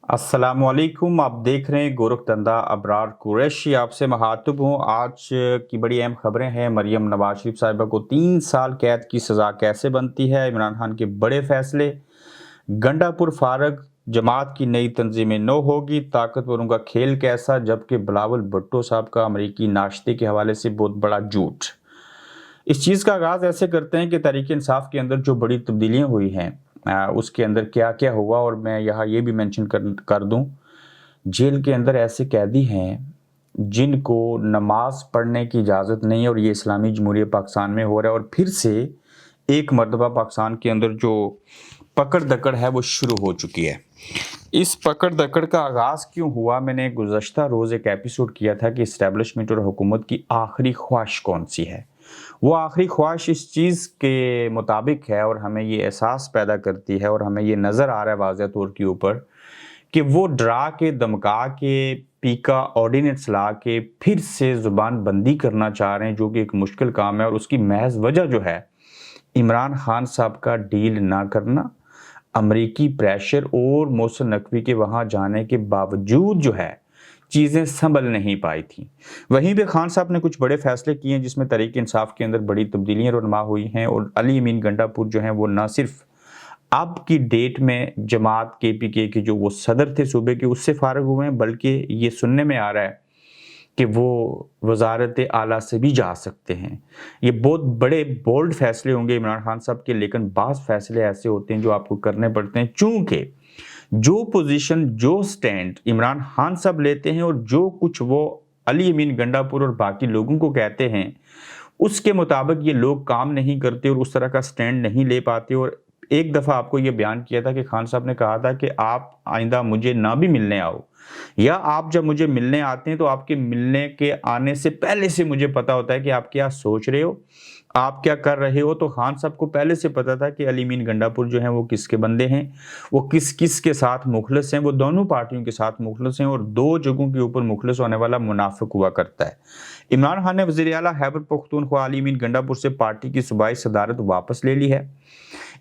अस्सलामुअलैकुम। आप देख रहे हैं गोरख धंधा अबरार कुरैशी। आपसे मुखातिब हूँ। आज की बड़ी अहम खबरें हैं। मरियम नवाज शरीफ साहिबा को 3 साल कैद की सज़ा कैसे बनती है, इमरान खान के बड़े फैसले, गंडापुर फारग जमात की नई तंजीमें नो होगी, ताकतवरों का खेल कैसा, जबकि बिलावल भुट्टो साहब का अमरीकी नाश्ते के हवाले से बहुत बड़ा झूठ। इस चीज़ का आगाज़ ऐसे करते हैं कि तहरीक इंसाफ के अंदर जो बड़ी तब्दीलियाँ हुई हैं, उसके अंदर क्या क्या हुआ। और मैं यहाँ ये भी मेंशन कर दूं, जेल के अंदर ऐसे कैदी हैं जिनको नमाज पढ़ने की इजाज़त नहीं है, और ये इस्लामी जमहूरिया पाकिस्तान में हो रहा है। और फिर से एक मरतबा पाकिस्तान के अंदर जो पकड़ दकड़ है वो शुरू हो चुकी है। इस पकड़ दकड़ का आगाज़ क्यों हुआ, मैंने गुज़श्ता रोज़ एक एपिसोड किया था कि इस्टेब्लिशमेंट और हुकूमत की आखिरी ख्वाहिश कौन सी है। वो आखिरी ख्वाहिश इस चीज़ के मुताबिक है और हमें ये एहसास पैदा करती है और हमें ये नज़र आ रहा है वाज़ह तौर के ऊपर कि वो डरा के, धमका के, पीका ऑर्डिनेंस ला के फिर से ज़ुबान बंदी करना चाह रहे हैं, जो कि एक मुश्किल काम है। और उसकी महज वजह जो है, इमरान खान साहब का डील ना करना, अमरीकी प्रेशर और मोहसिन नकवी के वहाँ जाने के बावजूद जो है चीज़ें संभल नहीं पाई थी। वहीं पे खान साहब ने कुछ बड़े फैसले किए हैं जिसमें तहरीक इंसाफ के अंदर बड़ी तब्दीलियाँ रुनमा हुई हैं। और अली अमीन गंडापुर जो हैं वो ना सिर्फ अब की डेट में जमात KPK के जो वो सदर थे सूबे के, उससे फारग हुए हैं, बल्कि ये सुनने में आ रहा है कि वो वजारत आला से भी जा सकते हैं। ये बहुत बड़े बोल्ड फैसले होंगे इमरान खान साहब के, लेकिन बाज़ फैसले ऐसे होते हैं जो आपको करने पड़ते हैं, चूँकि जो पोजीशन, जो स्टैंड इमरान खान साहब लेते हैं और जो कुछ वो अली अमीन गंडापुर और बाकी लोगों को कहते हैं, उसके मुताबिक ये लोग काम नहीं करते और उस तरह का स्टैंड नहीं ले पाते। और एक दफ़ा आपको ये बयान किया था कि खान साहब ने कहा था कि आप आइंदा मुझे ना भी मिलने आओ, या आप जब मुझे मिलने आते हैं तो आपके मिलने के आने से पहले से मुझे पता होता है कि आप क्या सोच रहे हो, आप क्या कर रहे हो। तो खान साहब को पहले से पता था कि अली अमीन गंडापुर जो हैं वो किसके बंदे हैं, वो किस किस के साथ मुखलिस हैं। वो दोनों पार्टियों के साथ मुखलिस हैं और दो जगहों के ऊपर मुखलिस होने वाला मुनाफिक हुआ करता है। इमरान खान ने वज़ीर आला खैबर पख्तूनख्वा अली अमीन गंडापुर से पार्टी की सूबाई सदारत वापस ले ली है।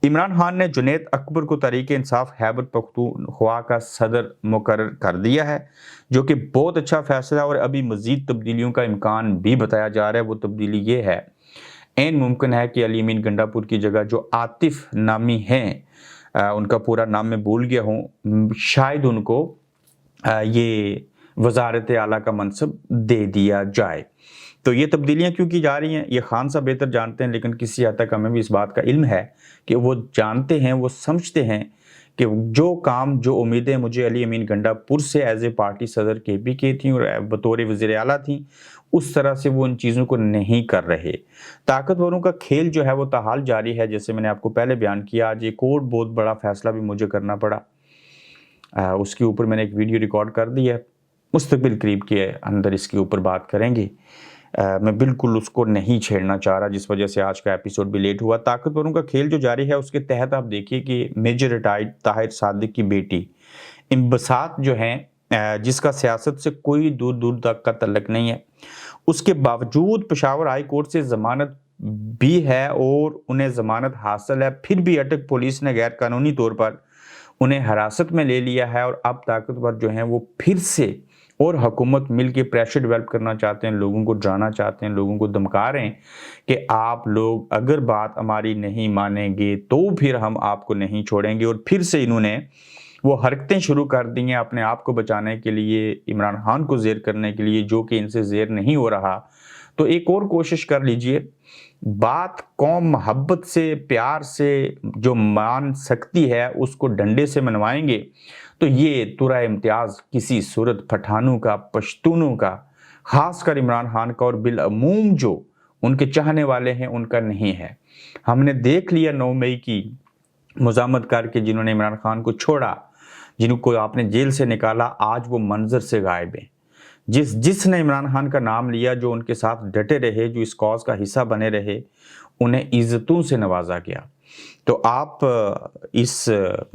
इमरान खान ने जुनैद अकबर को तहरीक इंसाफ खैबर पख्तूनख्वा का सदर मुकर्रर कर दिया है, जो कि बहुत अच्छा फैसला है। और अभी मजीद तब्दीलियों का इम्कान भी बताया जा रहा है। वो तब्दीली ये है, ऐन मुमकिन है कि अली अमीन गंडापुर की जगह जो आतिफ नामी हैं, उनका पूरा नाम मैं भूल गया हूँ, शायद उनको ये वजारत आला का मनसब दे दिया जाए। तो ये तब्दीलियाँ क्यों की जा रही हैं, ये खान साहब बेहतर जानते हैं, लेकिन किसी हद तक हमें भी इस बात का इल्म है कि वो जानते हैं, वो समझते हैं कि जो काम, जो उम्मीदें मुझे अली अमीन गंडापुर से एज ए पार्टी सदर KPK थी और बतौर वज़ीर आला थी, उस तरह से वो इन चीज़ों को नहीं कर रहे। ताकतवरों का खेल जो है वो ताहाल जारी है। जैसे मैंने आपको पहले बयान किया, आज एक और बहुत बड़ा फैसला भी मुझे करना पड़ा। उसके ऊपर मैंने एक वीडियो रिकॉर्ड कर दी है, मुस्तकबिल करीब के अंदर इसके ऊपर बात करेंगे। मैं बिल्कुल उसको नहीं छेड़ना चाह रहा, जिस वजह से आज का एपिसोड भी लेट हुआ। ताकतवरों का खेल जो जारी है उसके तहत आप देखिए कि मेजर रिटायर्ड ताहिर सादिक की बेटी इंबसात जो है, जिसका सियासत से कोई दूर दूर तक का तल्लक नहीं है, उसके बावजूद पेशावर हाई कोर्ट से ज़मानत भी है और उन्हें ज़मानत हासिल है, फिर भी अटक पुलिस ने गैर कानूनी तौर पर उन्हें हिरासत में ले लिया है। और अब ताकतवर जो हैं वो फिर से और हुकूमत मिल के प्रेशर डेवलप करना चाहते हैं, लोगों को डराना चाहते हैं, लोगों को धमका रहे हैं कि आप लोग अगर बात हमारी नहीं मानेंगे तो फिर हम आपको नहीं छोड़ेंगे। और फिर से इन्होंने वो हरकतें शुरू कर दी हैं अपने आप को बचाने के लिए, इमरान खान को ज़ेर करने के लिए, जो कि इनसे ज़ेर नहीं हो रहा। तो एक और कोशिश कर लीजिए, बात कौम मोहब्बत से, प्यार से जो मान सकती है उसको डंडे से मनवाएंगे तो ये तुरा इम्तियाज़ किसी सूरत पठानों का, पश्तूनों का, ख़ासकर इमरान खान का और बिलअमूम जो उनके चाहने वाले हैं उनका नहीं है। हमने देख लिया 9 मई की मुज़ामत करके जिन्होंने इमरान खान को छोड़ा, जिनको आपने जेल से निकाला, आज वो मंजर से गायब हैं। जिसने इमरान खान का नाम लिया, जो उनके साथ डटे रहे, जो इस कॉज का हिस्सा बने रहे, उन्हें इज्जतों से नवाजा गया। तो आप इस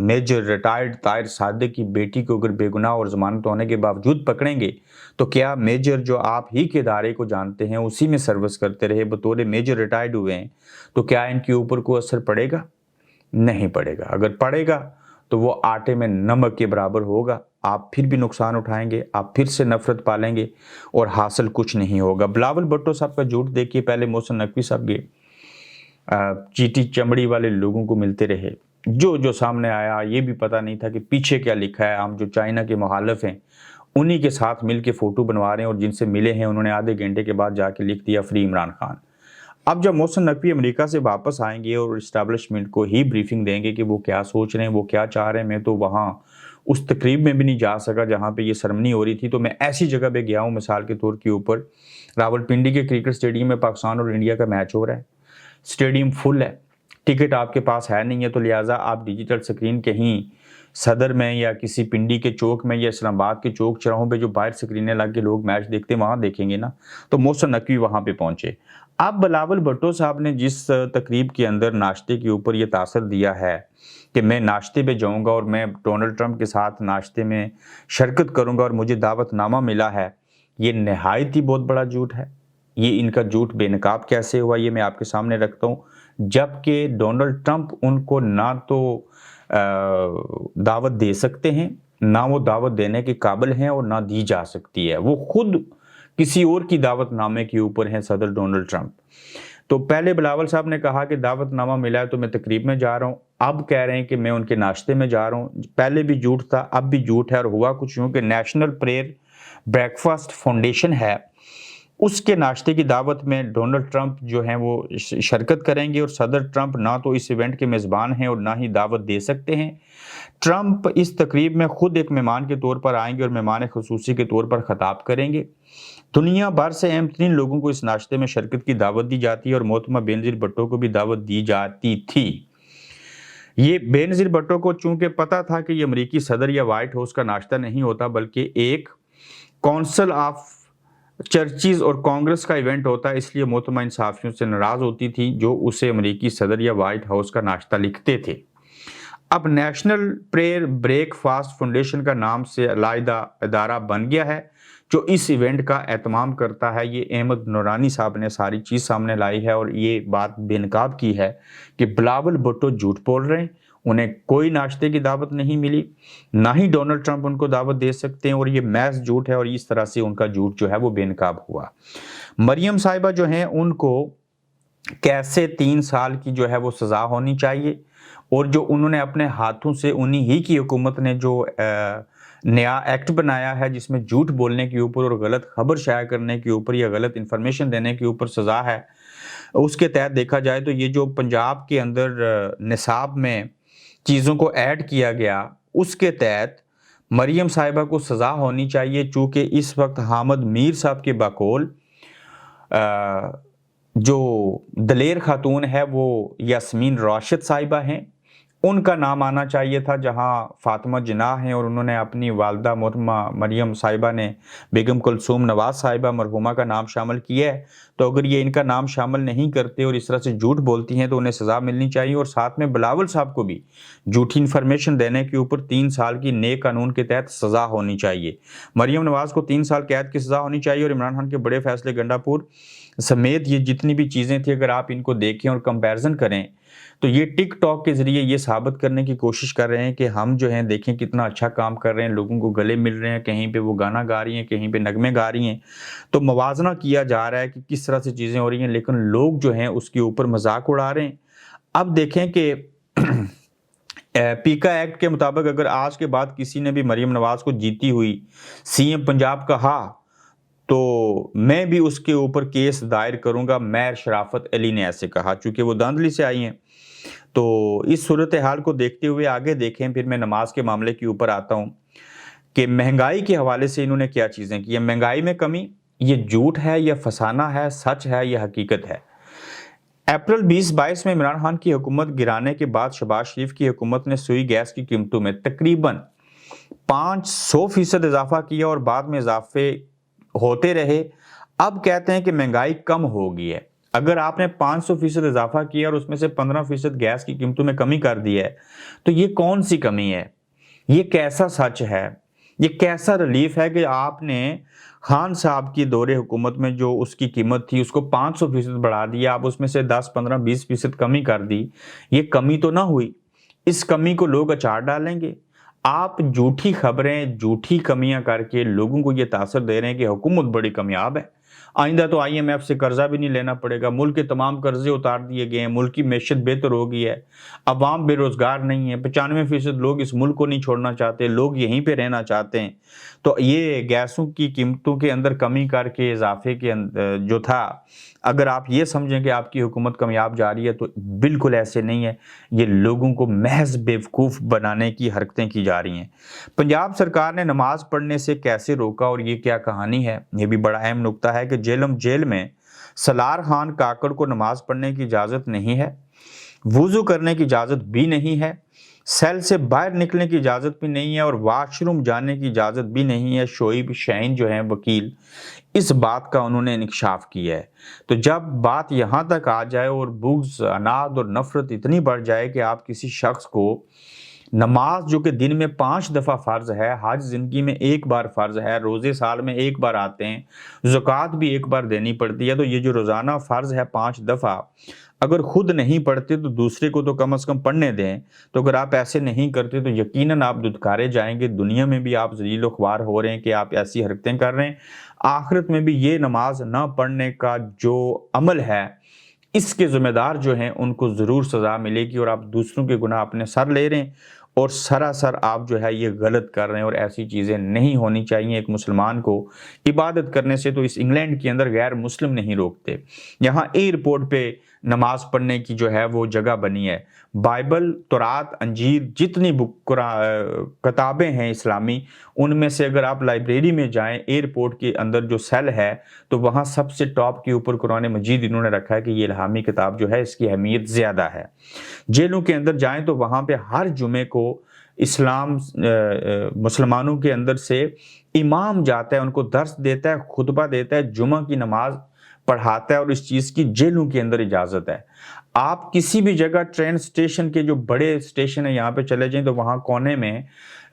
मेजर रिटायर्ड ताहिर सादिक की बेटी को अगर बेगुनाह और जमानत होने के बावजूद पकड़ेंगे तो क्या मेजर जो आप ही के इदारे को जानते हैं, उसी में सर्विस करते रहे, बतौर मेजर रिटायर्ड हुए हैं, तो क्या इनके ऊपर कोई असर पड़ेगा? नहीं पड़ेगा। अगर पड़ेगा तो वो आटे में नमक के बराबर होगा। آپ پھر بھی نقصان اٹھائیں گے, آپ پھر سے نفرت پالیں گے اور حاصل کچھ نہیں ہوگا. بلاول بھٹو صاحب کا جھوٹ دیکھیے, پہلے محسن نقوی صاحب کے چیٹی چمڑی والے لوگوں کو ملتے رہے, جو سامنے آیا یہ بھی پتہ نہیں تھا کہ پیچھے کیا لکھا ہے. ہم جو چائنا کے مخالف ہیں انہی کے ساتھ مل کے فوٹو بنوا رہے ہیں, اور جن سے ملے ہیں انہوں نے آدھے گھنٹے کے بعد جا کے لکھ دیا فری عمران خان. اب جب محسن نقوی امریکہ سے واپس آئیں گے اور اسٹیبلشمنٹ کو ہی بریفنگ دیں گے کہ وہ کیا سوچ رہے ہیں, وہ کیا چاہ رہے ہیں, میں تو وہاں اس تقریب میں بھی نہیں جا سکا جہاں پہ یہ سرمنی ہو رہی تھی, تو میں ایسی جگہ پہ گیا ہوں مثال کے طور کے اوپر راولپنڈی کے کرکٹ اسٹیڈیم میں پاکستان اور انڈیا کا میچ ہو رہا ہے, اسٹیڈیم فل ہے, ٹکٹ آپ کے پاس ہے نہیں ہے, تو لہٰذا آپ ڈیجیٹل سکرین کہیں صدر میں یا کسی پنڈی کے چوک میں یا اسلام آباد کے چوک چراہوں پہ جو باہر سکرینیں لگ کے لوگ میچ دیکھتے ہیں وہاں دیکھیں گے نا. تو محسن نقوی وہاں پہ پہنچے. اب بلاول بھٹو صاحب نے جس تقریب کے اندر ناشتے کے اوپر یہ تاثر دیا ہے کہ میں ناشتے پہ جاؤں گا اور میں ڈونلڈ ٹرمپ کے ساتھ ناشتے میں شرکت کروں گا اور مجھے دعوت نامہ ملا ہے, یہ نہایت ہی بہت بڑا جھوٹ ہے. یہ ان کا جھوٹ بے نقاب کیسے ہوا یہ میں آپ کے سامنے رکھتا ہوں, جبکہ ڈونلڈ ٹرمپ ان کو نہ تو دعوت دے سکتے ہیں, نہ وہ دعوت دینے کے قابل ہیں اور نہ دی جا سکتی ہے. وہ خود کسی اور کی دعوت نامے کے اوپر ہیں صدر ڈونلڈ ٹرمپ. تو پہلے بلاول صاحب نے کہا کہ دعوت نامہ ملا ہے تو میں تقریب میں جا رہا ہوں, اب کہہ رہے ہیں کہ میں ان کے ناشتے میں جا رہا ہوں. پہلے بھی جھوٹ تھا, اب بھی جھوٹ ہے, اور ہوا کچھ یوں کہ national prayer break fast foundation ہے, اس کے ناشتے کی دعوت میں ڈونلڈ ٹرمپ جو ہیں وہ شرکت کریں گے, اور صدر ٹرمپ نہ تو اس ایونٹ کے میزبان ہیں اور نہ ہی دعوت دے سکتے ہیں. ٹرمپ اس تقریب میں خود ایک مہمان کے طور پر آئیں گے اور مہمان خصوصی کے طور پر خطاب کریں گے. دنیا بھر سے اہم ترین لوگوں کو اس ناشتے میں شرکت کی دعوت دی جاتی ہے, اور محترمہ بینظیر بھٹو کو بھی دعوت دی جاتی تھی. یہ بینظیر بھٹو کو چونکہ پتا تھا کہ یہ امریکی صدر یا وائٹ ہاؤس کا ناشتہ نہیں ہوتا بلکہ ایک کونسل آف چرچز اور کانگریس کا ایونٹ ہوتا ہے, اس لیے محترمہ ان صحافیوں سے ناراض ہوتی تھی جو اسے امریکی صدر یا وائٹ ہاؤس کا ناشتہ لکھتے تھے. اب national prayer break fast foundation کا نام سے علیحدہ ادارہ بن گیا ہے جو اس ایونٹ کا اہتمام کرتا ہے. یہ احمد نورانی صاحب نے ساری چیز سامنے لائی ہے اور یہ بات بے نقاب کی ہے کہ بلاول بھٹو جھوٹ بول رہے ہیں, انہیں کوئی ناشتے کی دعوت نہیں ملی, نہ ہی ڈونلڈ ٹرمپ ان کو دعوت دے سکتے ہیں, اور یہ محض جھوٹ ہے, اور اس طرح سے ان کا جھوٹ جو ہے وہ بے نقاب ہوا. مریم صاحبہ جو ہیں ان کو کیسے 3 سال کی جو ہے وہ سزا ہونی چاہیے, اور جو انہوں نے اپنے ہاتھوں سے انہی ہی کی حکومت نے جو نیا ایکٹ بنایا ہے جس میں جھوٹ بولنے کے اوپر اور غلط خبر شائع کرنے کے اوپر یا غلط انفارمیشن دینے کے اوپر سزا ہے, اس کے تحت دیکھا جائے تو یہ جو پنجاب کے اندر نصاب میں چیزوں کو ایڈ کیا گیا اس کے تحت مریم صاحبہ کو سزا ہونی چاہیے, چونکہ اس وقت حامد میر صاحب کے بقول جو دلیر خاتون ہے وہ یاسمین راشد صاحبہ ہیں, ان کا نام آنا چاہیے تھا جہاں فاطمہ جناح ہیں اور انہوں نے اپنی والدہ محترمہ مریم صاحبہ نے بیگم کلثوم نواز صاحبہ مرحومہ کا نام شامل کیا ہے. تو اگر یہ ان کا نام شامل نہیں کرتے اور اس طرح سے جھوٹ بولتی ہیں تو انہیں سزا ملنی چاہیے, اور ساتھ میں بلاول صاحب کو بھی جھوٹی انفارمیشن دینے کے اوپر 3 سال کی نئے قانون کے تحت سزا ہونی چاہیے. مریم نواز کو 3 سال قید کی سزا ہونی چاہیے, اور عمران خان کے بڑے فیصلے گنڈا پور سمیت یہ جتنی بھی چیزیں تھیں اگر آپ ان کو دیکھیں اور کمپیرزن کریں تو یہ ٹک ٹاک کے ذریعے یہ ثابت کرنے کی کوشش کر رہے ہیں کہ ہم جو ہیں دیکھیں کتنا اچھا کام کر رہے ہیں, لوگوں کو گلے مل رہے ہیں, کہیں پہ وہ گانا گا رہی ہیں, کہیں پہ نغمے گا رہی ہیں, تو موازنہ کیا جا رہا ہے کہ کس طرح سے چیزیں ہو رہی ہیں, لیکن لوگ جو ہیں اس کے اوپر مذاق اڑا رہے ہیں. اب دیکھیں کہ پیکا ایکٹ کے مطابق اگر آج کے بعد کسی نے بھی مریم نواز کو جیتی ہوئی سی ایم پنجاب کہا تو میں بھی اس کے اوپر کیس دائر کروں گا, میر شرافت علی نے ایسے کہا, چونکہ وہ داندلی سے آئی ہیں. تو اس صورتحال کو دیکھتے ہوئے آگے دیکھیں, پھر میں نماز کے معاملے کے اوپر آتا ہوں کہ مہنگائی کے حوالے سے انہوں نے کیا چیزیں کی ہیں. مہنگائی میں کمی یہ جھوٹ ہے یا فسانہ ہے, سچ ہے یا حقیقت ہے. اپریل 2022 میں عمران خان کی حکومت گرانے کے بعد شہباز شریف کی حکومت نے سوئی گیس کی قیمتوں میں تقریباً 500% اضافہ کیا اور بعد میں اضافے ہوتے رہے. اب کہتے ہیں کہ مہنگائی کم ہو گئی ہے. اگر آپ نے 500% اضافہ کیا اور اس میں سے 15% گیس کی قیمتوں میں کمی کر دی ہے تو یہ کون سی کمی ہے, یہ کیسا سچ ہے, یہ کیسا ریلیف ہے کہ آپ نے خان صاحب کی دور حکومت میں جو اس کی قیمت تھی اس کو 500% بڑھا دیا, آپ اس میں سے 10, 15, 20% کمی کر دی. یہ کمی تو نہ ہوئی, اس کمی کو لوگ اچار ڈالیں گے. आप झूठी खबरें, झूठी कमियां करके लोगों को ये तासर दे रहे हैं कि हुकूमत बड़ी कामयाब है, आइंदा तो आईएमएफ से कर्जा भी नहीं लेना पड़ेगा, मुल्क के तमाम कर्जे उतार दिए गए हैं, मुल्क की मैशत बेहतर हो गई है, अवाम बेरोजगार नहीं है, 95% लोग इस मुल्क को नहीं छोड़ना चाहते, लोग यहीं पे रहना चाहते हैं। तो ये गैसों की कीमतों के अंदर कमी करके इजाफे के जो था, अगर आप ये समझें कि आपकी हुकूमत कामयाब जा रही है तो बिल्कुल ऐसे नहीं है। ये लोगों को महज बेवकूफ़ बनाने की हरकतें की जा रही हैं। पंजाब सरकार ने नमाज पढ़ने से कैसे रोका और ये क्या कहानी है, ये भी बड़ा अहम नुक्ता है कि जेल में सलार खान काकड़ को नमाज पढ़ने की इजाज़त नहीं है, वुज़ू करने की इजाज़त भी नहीं है, सेल से बाहर निकलने की इजाज़त भी नहीं है और वाशरूम जाने की इजाज़त भी नहीं है। शोएब शाहीन जो हैं वकील, इस बात का उन्होंने इंकशाफ किया है। तो जब बात यहाँ तक आ जाए और बुग़्ज़, अनाद और नफ़रत इतनी बढ़ जाए कि आप किसी शख्स को नमाज जो कि दिन में 5 दफ़ा फ़र्ज़ है, हज ज़िंदगी में 1 बार फ़र्ज़ है, रोज़े साल में 1 बार आते हैं, ज़कात भी 1 बार देनी पड़ती है, तो ये जो रोज़ाना फ़र्ज़ है 5 दफ़ा, अगर खुद नहीं पढ़ते तो दूसरे को तो कम से कम पढ़ने दें। तो अगर आप ऐसे नहीं करते तो यकीनन आप धुतकारे जाएंगे, दुनिया में भी आप ज़लील व ख्वार हो रहे हैं कि आप ऐसी हरकतें कर रहे हैं, आखिरत में भी ये नमाज ना पढ़ने का जो अमल है, इसके ज़िम्मेदार जो हैं उनको ज़रूर सज़ा मिलेगी और आप दूसरों के गुनाह अपने सर ले रहे हैं और सरासर आप जो है ये गलत कर रहे हैं और ऐसी चीज़ें नहीं होनी चाहिए। एक मुसलमान को इबादत करने से तो इस इंग्लैंड के अंदर गैर मुस्लिम नहीं रोकते, यहाँ एयरपोर्ट पे नमाज पढ़ने की जो है वो जगह बनी है। बाइबल, तौरात, अंजीर, जितनी किताबें हैं इस्लामी, उनमें से अगर आप लाइब्रेरी में जाएं, एयरपोर्ट के अंदर जो सेल है तो वहाँ सबसे टॉप के ऊपर कुरान मजीद इन्होंने रखा है कि ये इल्हामी किताब जो है इसकी अहमियत ज़्यादा है। जेलों के अंदर जाएं तो वहाँ पे हर जुमे को मुसलमानों के अंदर से इमाम जाता है, उनको दर्स देता है, खुतबा देता है, जुमा की नमाज पढ़ाता है और इस चीज़ की जेलों के अंदर इजाज़त है। आप किसी भी जगह ट्रेन स्टेशन के जो बड़े स्टेशन है यहाँ पे चले जाएं तो वहाँ कोने में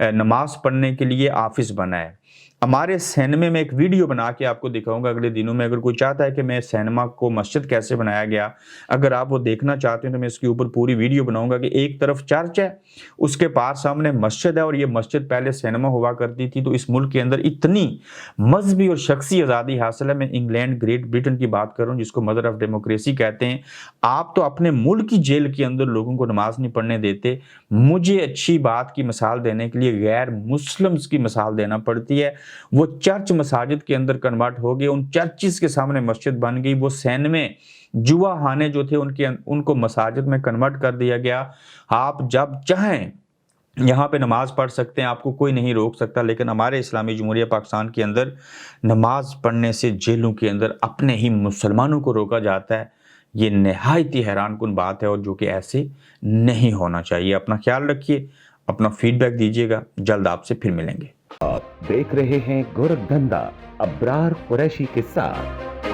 नमाज पढ़ने के लिए ऑफिस बना है। हमारे सिनेमा में एक वीडियो बना के आपको दिखाऊंगा अगले दिनों में, अगर कोई चाहता है कि मैं सिनेमा को मस्जिद कैसे बनाया गया, अगर आप वो देखना चाहते हैं तो मैं इसके ऊपर पूरी वीडियो बनाऊंगा कि एक तरफ चर्च है, उसके पास सामने मस्जिद है और ये मस्जिद पहले सिनेमा हुआ करती थी। तो इस मुल्क के अंदर इतनी मजहबी और शख्सी आज़ादी हासिल है। मैं इंग्लैंड, ग्रेट ब्रिटेन की बात कर रहा हूँ जिसको मदर ऑफ डेमोक्रेसी कहते हैं। आप तो अपने मुल्क की जेल के अंदर लोगों को नमाज नहीं पढ़ने देते, मुझे अच्छी बात की मिसाल देने के लिए गैर मुस्लिम्स की मिसाल देना पड़ती है। वो चर्च मसाजिद के अंदर कन्वर्ट हो गए, उन चर्चिस के सामने मस्जिद बन गई, वो सैन में जुआ खाने जो थे उनको मसाजिद में कन्वर्ट कर दिया गया। आप जब चाहें यहाँ पे नमाज पढ़ सकते हैं, आपको कोई नहीं रोक सकता, लेकिन हमारे इस्लामी जमहूरिया पाकिस्तान के अंदर नमाज पढ़ने से जेलों के अंदर अपने ही मुसलमानों को रोका जाता है। ये नहायत ही हैरानकुन बात है और जो कि ऐसे नहीं होना चाहिए। अपना ख्याल रखिए, अपना फीडबैक दीजिएगा, जल्द आपसे फिर मिलेंगे। आप देख रहे हैं गोरखधंधा अब्रार कुरैशी के साथ।